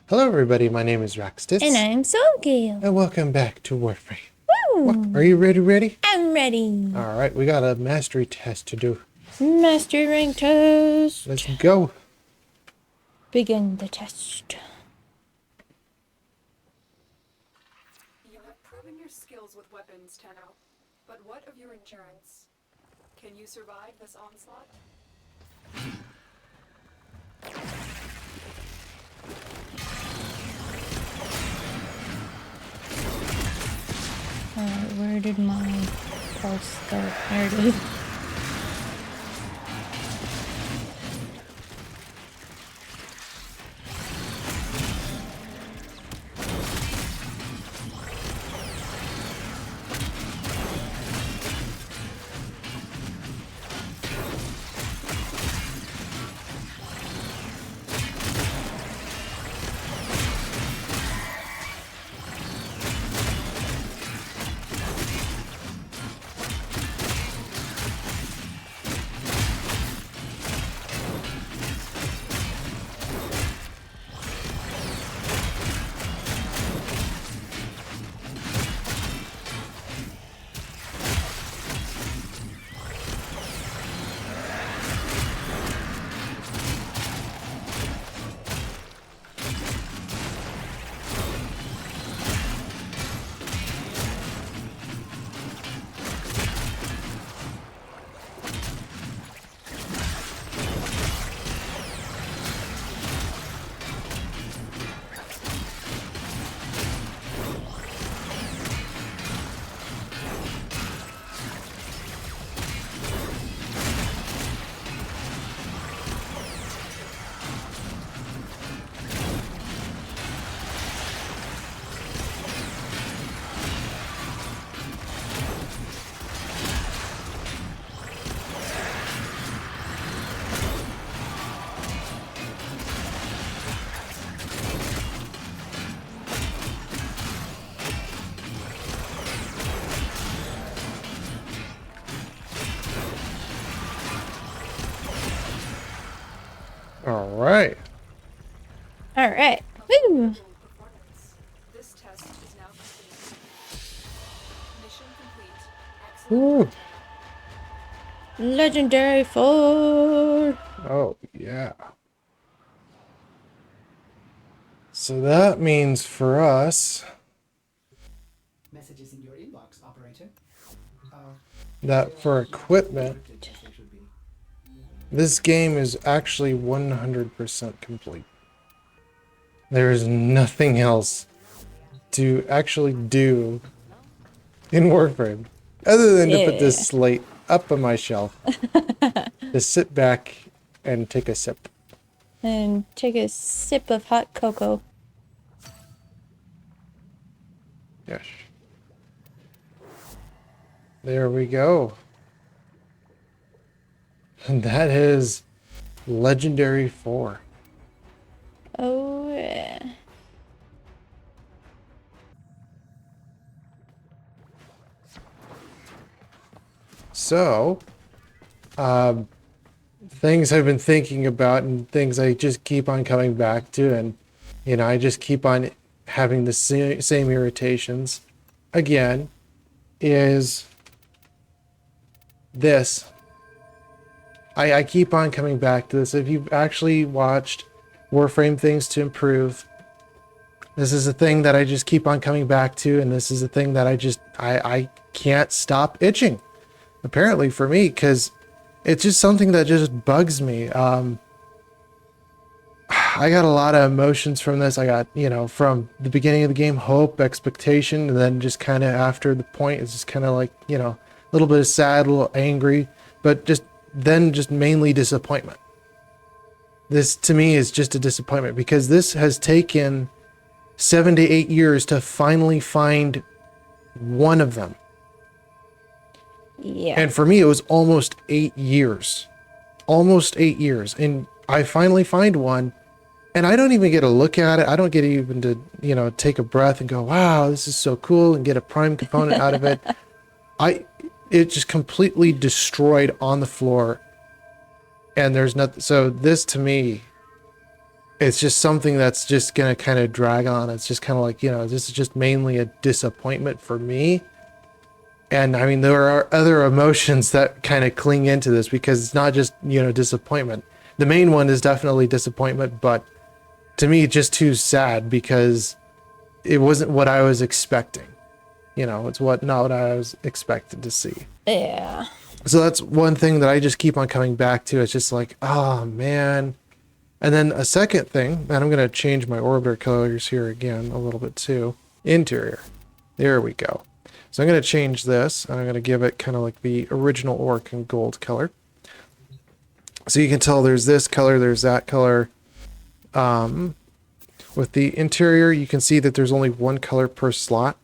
Hello everybody, my name is Raxtis. And I'm Soulgale. And welcome back to Warframe. Woo! Are you ready? I'm ready. Alright, we got a mastery test to do. Master rank test. Let's go. Begin the test. You have proven your skills with weapons, Tenno. But what of your endurance? Can you survive this onslaught? Where did my pulse go? There it is. Alright. Alright. Woo! Performance. This test is now complete. Mission complete. Ooh. Excellent. Legendary 4. Oh, yeah. So that means for us Messages in your inbox, operator. that for equipment, They should be. this game is actually 100% complete. There is nothing else to actually do in Warframe other than to put this slate up on my shelf to sit back and take a sip. And take a sip of hot cocoa. Yes. There we go. And that is Legendary 4. Oh, yeah. So, things I've been thinking about and things I just keep on coming back to, and I just keep on having the same irritations again, is this. I keep on coming back to this. If you've actually watched Warframe Things to Improve, this is a thing that I just keep on coming back to, and this is a thing that I can't stop itching, apparently for me, because it's just something that just bugs me. I got a lot of emotions from this. I got, from the beginning of the game, hope, expectation, and then just kind of after the point, it's just kind of like, a little bit of sad, a little angry, but just mainly disappointment. This to me is just a disappointment because this has taken 7 to 8 years to finally find one of them. Yeah. And for me, it was almost 8 years. Almost 8 years. And I finally find one, and I don't even get to look at it. I don't get even to, take a breath and go, wow, this is so cool, and get a prime component out of it. It just completely destroyed on the floor. And there's nothing. So this to me it's just something that's just gonna kind of drag on. It's just kind of like, this is just mainly a disappointment for me. And I mean, there are other emotions that kind of cling into this because it's not just, disappointment. The main one is definitely disappointment, but to me, just too sad because it wasn't what I was expecting. It's not what I was expected to see. Yeah. So that's one thing that I just keep on coming back to. It's just like, oh man. And then a second thing, and I'm going to change my orbiter colors here again a little bit too. Interior. There we go. So I'm going to change this, and I'm going to give it kind of like the original Orokin gold color. So you can tell there's this color, there's that color. With the interior, you can see that there's only one color per slot.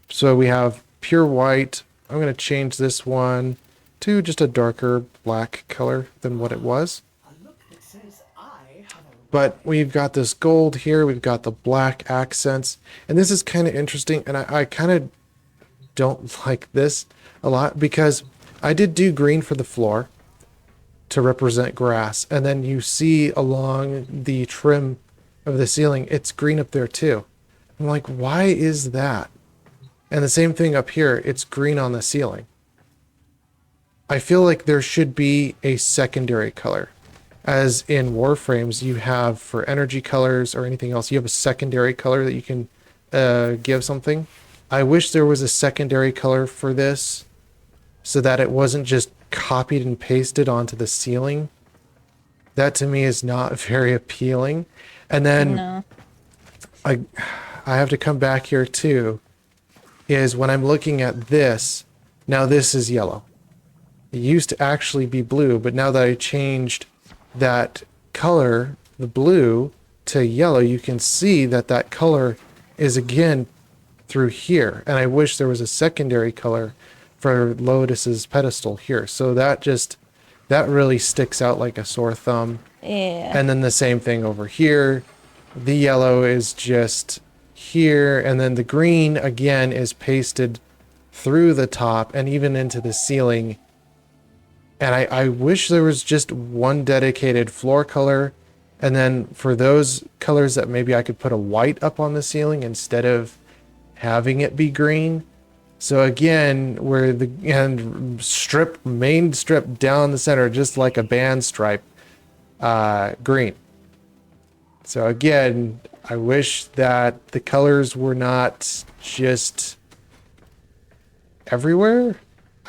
So we have pure white. I'm going to change this one to just a darker black color than what it was. But we've got this gold here, we've got the black accents, and this is kind of interesting, and I kind of don't like this a lot because I did do green for the floor to represent grass, and then you see along the trim of the ceiling, it's green up there too. I'm like, why is that? And the same thing up here, it's green on the ceiling. I feel like there should be a secondary color. As in Warframes, you have for energy colors or anything else, you have a secondary color that you can give something. I wish there was a secondary color for this so that it wasn't just copied and pasted onto the ceiling. That to me is not very appealing. And then No. I have to come back here too, is when I'm looking at this, now this is yellow. It used to actually be blue, but now that I changed that color, the blue, to yellow, you can see that that color is again through here. And I wish there was a secondary color for Lotus's pedestal here. So that really sticks out like a sore thumb. Yeah. And then the same thing over here. The yellow is just here. And then the green, again, is pasted through the top and even into the ceiling. And I wish there was just one dedicated floor color. And then for those colors that maybe I could put a white up on the ceiling instead of having it be green. So again, where the main strip down the center, just like a band stripe, green. So again, I wish that the colors were not just everywhere.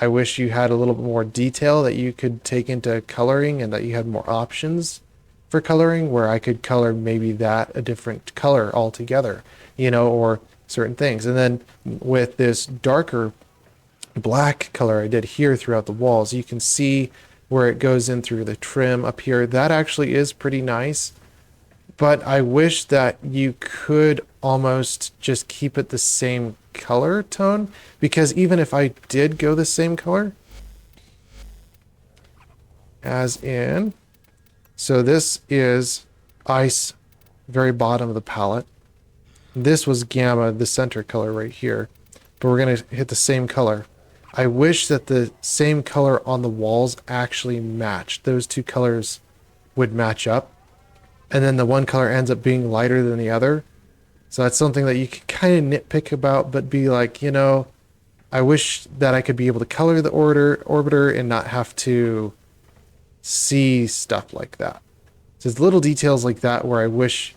I wish you had a little bit more detail that you could take into coloring and that you had more options for coloring where I could color maybe that a different color altogether, or certain things. And then with this darker black color I did here throughout the walls, you can see where it goes in through the trim up here. That actually is pretty nice. But I wish that you could almost just keep it the same color tone, because even if I did go the same color as in, so this is ice, very bottom of the palette. This was gamma, the center color right here, but we're going to hit the same color. I wish that the same color on the walls actually matched. Those two colors would match up. And then the one color ends up being lighter than the other. So that's something that you can kind of nitpick about, but be like, I wish that I could be able to color the orbiter and not have to see stuff like that. So there's little details like that where I wish,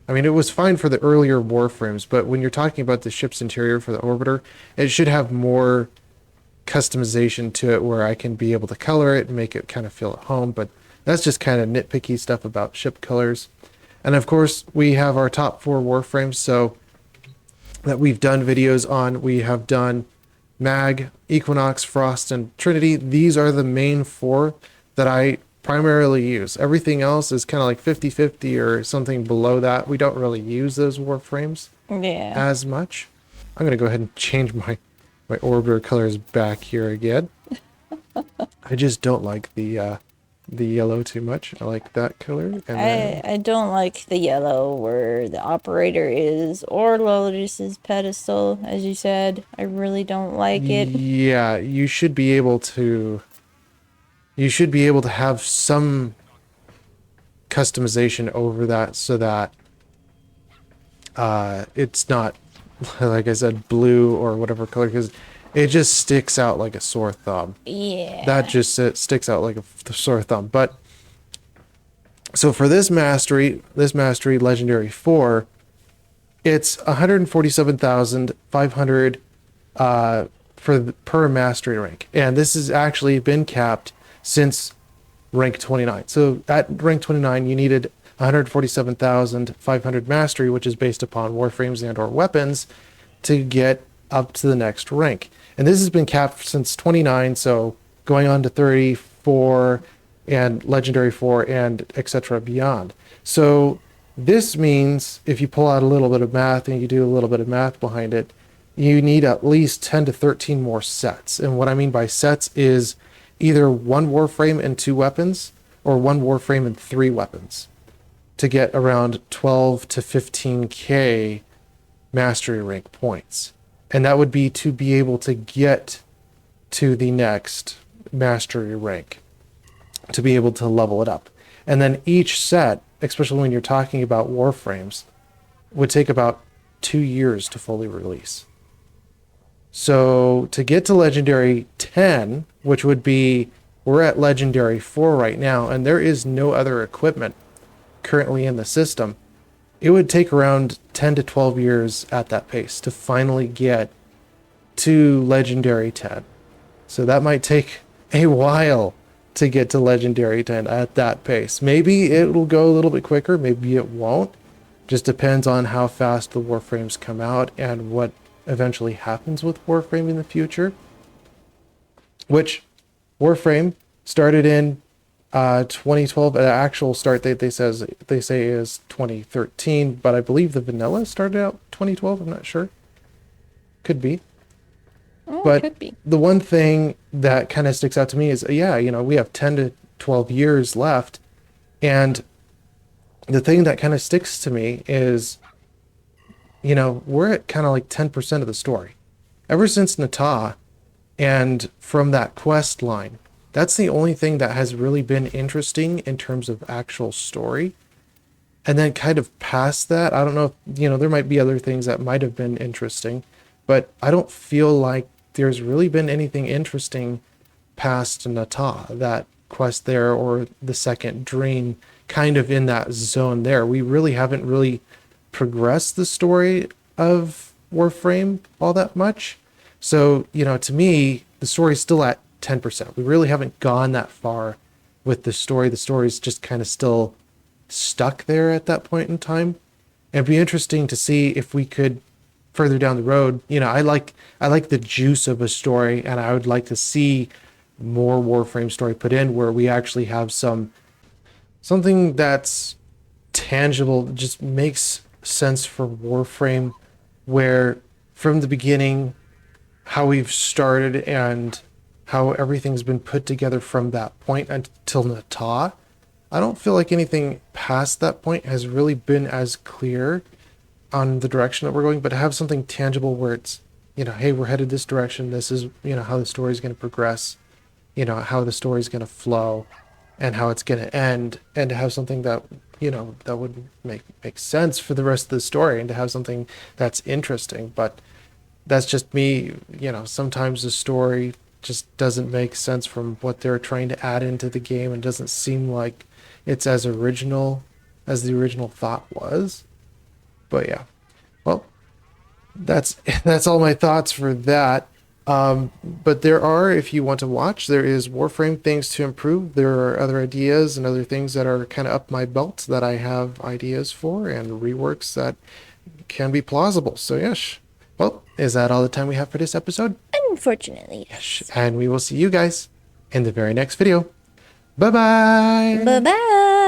it was fine for the earlier Warframes, but when you're talking about the ship's interior for the orbiter, it should have more customization to it where I can be able to color it and make it kind of feel at home. But that's just kind of nitpicky stuff about ship colors. And of course, we have our top 4 Warframes, so that we've done videos on. We have done Mag, Equinox, Frost, and Trinity. These are the main 4 that I primarily use. Everything else is kind of like 50-50 or something below that. We don't really use those Warframes as much. I'm going to go ahead and change my orbiter colors back here again. I just don't like the yellow too much. I like that color. And then, I don't like the yellow where the operator is or Lotus's pedestal, as you said. I really don't like it. yeah, you should be able to have some customization over that so that it's not, like I said, blue or whatever color, because it just sticks out like a sore thumb. Yeah. That just sticks out like a sore thumb. But so for this mastery legendary 4, it's 147,500 per mastery rank, and this has actually been capped since rank 29. So at rank 29, you needed 147,500 mastery, which is based upon Warframes and or weapons, to get up to the next rank. And this has been capped since 29, so going on to 34 and legendary 4 and etc. beyond. So this means if you pull out a little bit of math and you do a little bit of math behind it, you need at least 10 to 13 more sets. And what I mean by sets is either one Warframe and 2 weapons or one Warframe and 3 weapons to get around 12 to 15k mastery rank points. And that would be to be able to get to the next mastery rank, to be able to level it up. And then each set, especially when you're talking about Warframes, would take about 2 years to fully release. So to get to legendary 10, which would be, we're at legendary 4 right now, and there is no other equipment currently in the system, it would take around 10 to 12 years at that pace to finally get to legendary 10. So that might take a while to get to legendary 10 at that pace. Maybe it will go a little bit quicker, maybe it won't. Just depends on how fast the Warframes come out and what eventually happens with Warframe in the future. Which Warframe started in 2012. The actual start date they say is 2013, but I believe the vanilla started out 2012. I'm not sure. Could be. Oh, But could be. the one thing that kind of sticks out to me is, yeah, you know, we have 10 to 12 years left. And the thing that kind of sticks to me is, you know, we're at kind of like 10% of the story. Ever since Nata and from that quest line, that's the only thing that has really been interesting in terms of actual story. And then kind of past that, I don't know if, you know, there might be other things that might have been interesting, but I don't feel like there's really been anything interesting past Nata, that quest there, or the second dream, kind of in that zone there. We really haven't really progressed the story of Warframe all that much. So, you know, to me, the story's still at 10%. We really haven't gone that far with the story. The story's just kind of still stuck there at that point in time. And it'd be interesting to see if we could further down the road, you know, I like the juice of a story, and I would like to see more Warframe story put in where we actually have something that's tangible, just makes sense for Warframe, where from the beginning, how we've started and how everything's been put together from that point until Nata. I don't feel like anything past that point has really been as clear on the direction that we're going, but to have something tangible where it's, you know, hey, we're headed this direction. This is, you know, how the story is going to progress, you know, how the story is going to flow and how it's going to end, and to have something that, you know, that would make sense for the rest of the story, and to have something that's interesting. But that's just me, you know, sometimes the story just doesn't make sense from what they're trying to add into the game, and doesn't seem like it's as original as the original thought was. But yeah, well, that's all my thoughts for that. But there are, if you want to watch, there is Warframe things to improve. There are other ideas and other things that are kind of up my belt that I have ideas for, and reworks that can be plausible. So yes. Well, is that all the time we have for this episode? Unfortunately. Yes. And we will see you guys in the very next video. Bye-bye. Bye-bye.